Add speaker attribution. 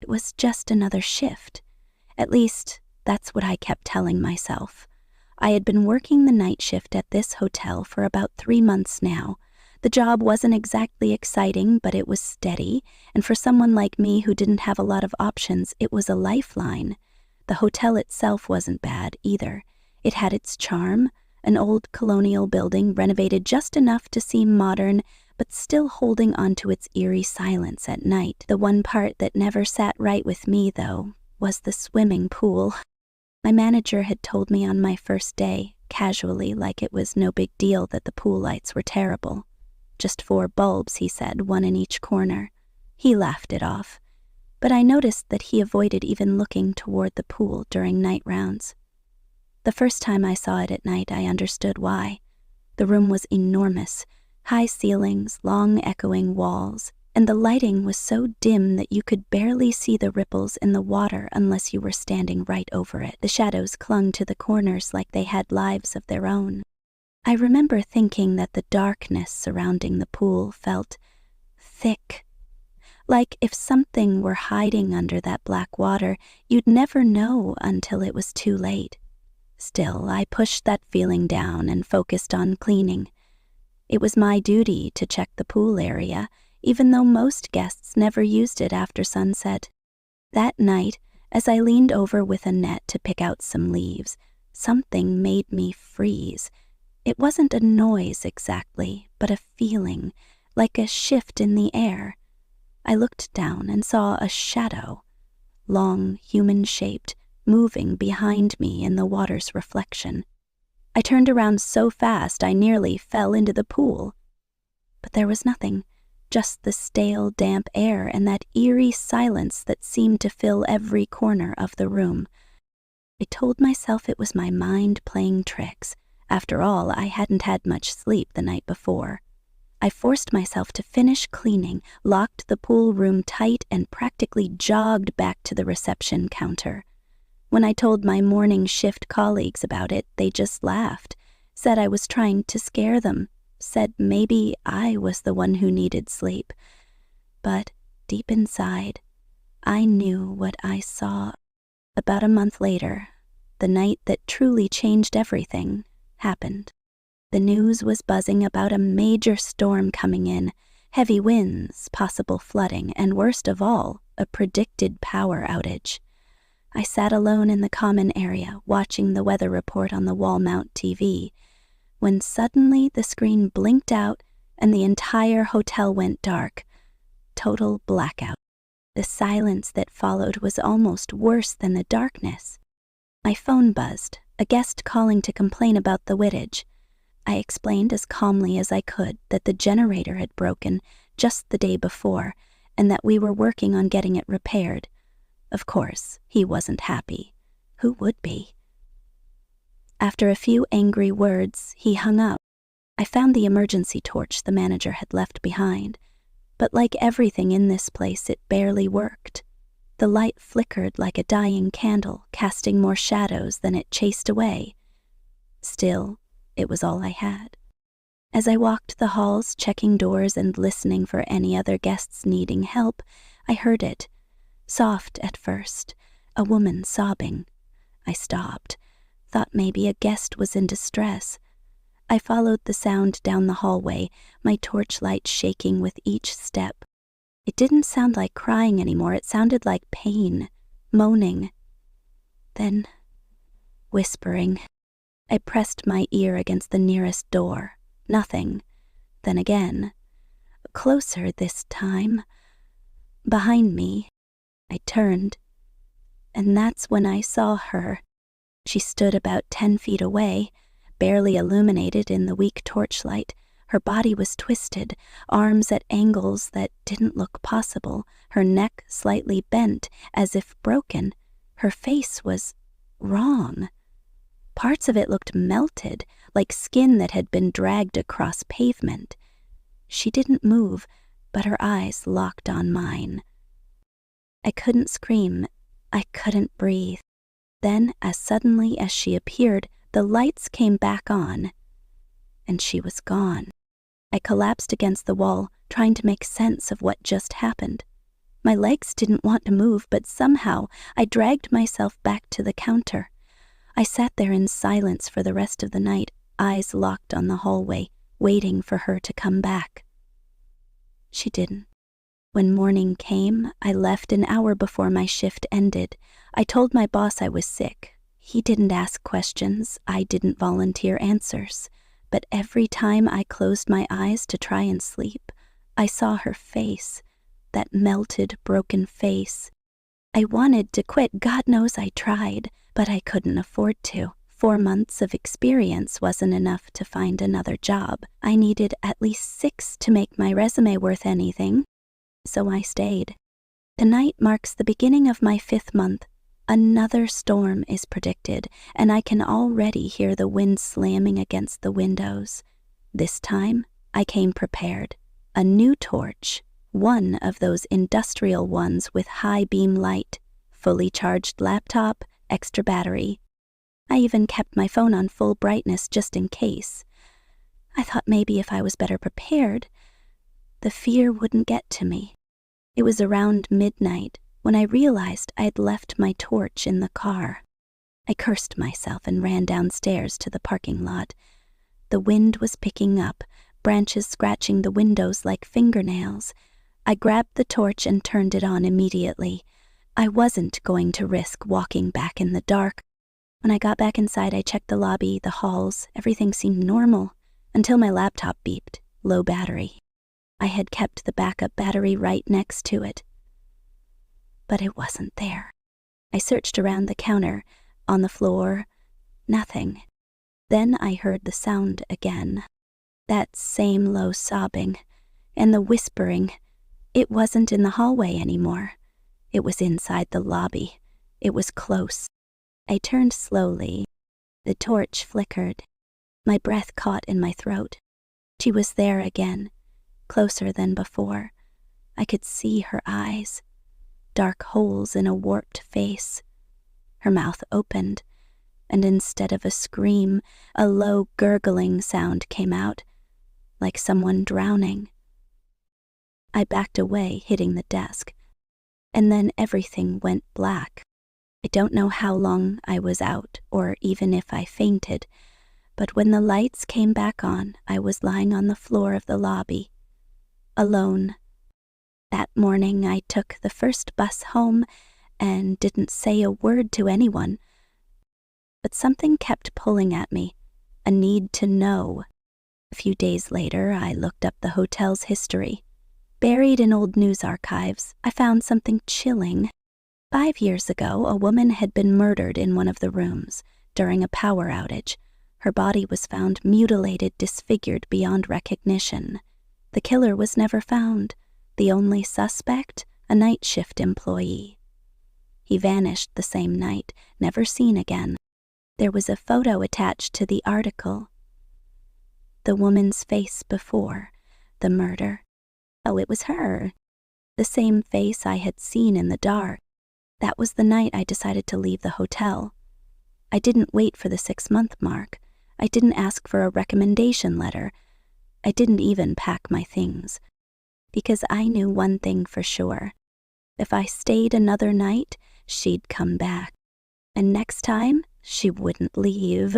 Speaker 1: it was just another shift. At least, that's what I kept telling myself. I had been working the night shift at this hotel for about 3 months now. The job wasn't exactly exciting, but it was steady, and for someone like me who didn't have a lot of options, it was a lifeline. The hotel itself wasn't bad either. It had its charm, an old colonial building renovated just enough to seem modern, but still holding on to its eerie silence at night. The one part that never sat right with me, though, was the swimming pool. My manager had told me on my first day, casually, like it was no big deal, that the pool lights were terrible. Just 4 bulbs, he said, 1 in each corner. He laughed it off, but I noticed that he avoided even looking toward the pool during night rounds. The first time I saw it at night, I understood why. The room was enormous, high ceilings, long echoing walls, and the lighting was so dim that you could barely see the ripples in the water unless you were standing right over it. The shadows clung to the corners like they had lives of their own. I remember thinking that the darkness surrounding the pool felt thick, like if something were hiding under that black water, you'd never know until it was too late. Still, I pushed that feeling down and focused on cleaning. It was my duty to check the pool area, even though most guests never used it after sunset. That night, as I leaned over with a net to pick out some leaves, something made me freeze. It wasn't a noise exactly, but a feeling, like a shift in the air. I looked down and saw a shadow, long, human-shaped, moving behind me in the water's reflection. I turned around so fast I nearly fell into the pool. But there was nothing, just the stale, damp air and that eerie silence that seemed to fill every corner of the room. I told myself it was my mind playing tricks. After all, I hadn't had much sleep the night before. I forced myself to finish cleaning, locked the pool room tight, and practically jogged back to the reception counter. When I told my morning shift colleagues about it, they just laughed, said I was trying to scare them, said maybe I was the one who needed sleep. But deep inside, I knew what I saw. About a month later, the night that truly changed everything happened. The news was buzzing about a major storm coming in, heavy winds, possible flooding, and worst of all, a predicted power outage. I sat alone in the common area, watching the weather report on the wall-mount TV, when suddenly the screen blinked out and the entire hotel went dark. Total blackout. The silence that followed was almost worse than the darkness. My phone buzzed, a guest calling to complain about the outage. I explained as calmly as I could that the generator had broken just the day before and that we were working on getting it repaired. Of course, he wasn't happy. Who would be? After a few angry words, he hung up. I found the emergency torch the manager had left behind, but like everything in this place, it barely worked. The light flickered like a dying candle, casting more shadows than it chased away. Still, it was all I had. As I walked the halls, checking doors and listening for any other guests needing help, I heard it. Soft at first, a woman sobbing. I stopped, thought maybe a guest was in distress. I followed the sound down the hallway, my torchlight shaking with each step. It didn't sound like crying anymore, it sounded like pain, moaning. Then, whispering. I pressed my ear against the nearest door. Nothing. Then again. Closer this time. Behind me. I turned, and that's when I saw her. She stood about 10 feet away, barely illuminated in the weak torchlight. Her body was twisted, arms at angles that didn't look possible, her neck slightly bent, as if broken. Her face was wrong. Parts of it looked melted, like skin that had been dragged across pavement. She didn't move, but her eyes locked on mine. I couldn't scream. I couldn't breathe. Then, as suddenly as she appeared, the lights came back on, and she was gone. I collapsed against the wall, trying to make sense of what just happened. My legs didn't want to move, but somehow I dragged myself back to the counter. I sat there in silence for the rest of the night, eyes locked on the hallway, waiting for her to come back. She didn't. When morning came, I left an hour before my shift ended. I told my boss I was sick. He didn't ask questions. I didn't volunteer answers. But every time I closed my eyes to try and sleep, I saw her face, that melted, broken face. I wanted to quit. God knows I tried, but I couldn't afford to. 4 months of experience wasn't enough to find another job. I needed at least 6 to make my resume worth anything. So I stayed. Tonight marks the beginning of my 5th month. Another storm is predicted, and I can already hear the wind slamming against the windows. This time, I came prepared. A new torch, one of those industrial ones with high beam light, fully charged laptop, extra battery. I even kept my phone on full brightness just in case. I thought maybe if I was better prepared, the fear wouldn't get to me. It was around midnight when I realized I'd left my torch in the car. I cursed myself and ran downstairs to the parking lot. The wind was picking up, branches scratching the windows like fingernails. I grabbed the torch and turned it on immediately. I wasn't going to risk walking back in the dark. When I got back inside, I checked the lobby, the halls. Everything seemed normal until my laptop beeped, low battery. I had kept the backup battery right next to it, but it wasn't there. I searched around the counter, on the floor, nothing. Then I heard the sound again, that same low sobbing, and the whispering. It wasn't in the hallway anymore. It was inside the lobby. It was close. I turned slowly. The torch flickered. My breath caught in my throat. She was there again, closer than before. I could see her eyes, dark holes in a warped face. Her mouth opened, and instead of a scream, a low gurgling sound came out, like someone drowning. I backed away, hitting the desk, and then everything went black. I don't know how long I was out, or even if I fainted, but when the lights came back on, I was lying on the floor of the lobby, alone. That morning, I took the first bus home and didn't say a word to anyone. But something kept pulling at me, a need to know. A few days later, I looked up the hotel's history. Buried in old news archives, I found something chilling. 5 years ago, a woman had been murdered in one of the rooms during a power outage. Her body was found mutilated, disfigured beyond recognition. The killer was never found. The only suspect, a night shift employee. He vanished the same night, never seen again. There was a photo attached to the article. The woman's face before the murder. Oh, it was her. The same face I had seen in the dark. That was the night I decided to leave the hotel. I didn't wait for the 6-month mark. I didn't ask for a recommendation letter. I didn't even pack my things. Because I knew one thing for sure. If I stayed another night, she'd come back. And next time, she wouldn't leave.